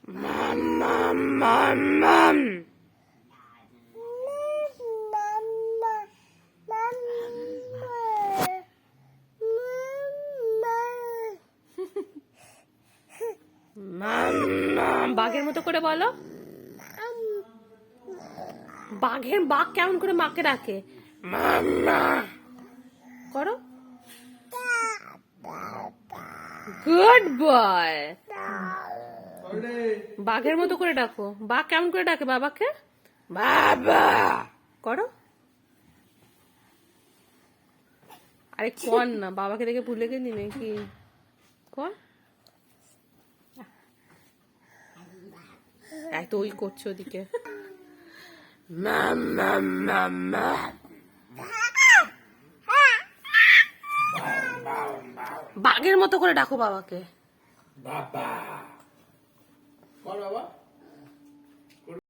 মাম মাম মাম মাম। মাম মাম। বাঘের মতো করে বলো। বাঘ কেমন করে মাকে ডাকে? মাম্মা করো। Good boy. বাঘের মতো করে ডাকো। বাঘ কেমন করে ডাকে বাবাকে? বাবা করো। আরে কর না, বাবাকে দেখে ভুলে গেলি নাকি? কর। এত ওই করছে ওদিকে। বাঘের মতো করে ডাকো বাবাকে। বাবা।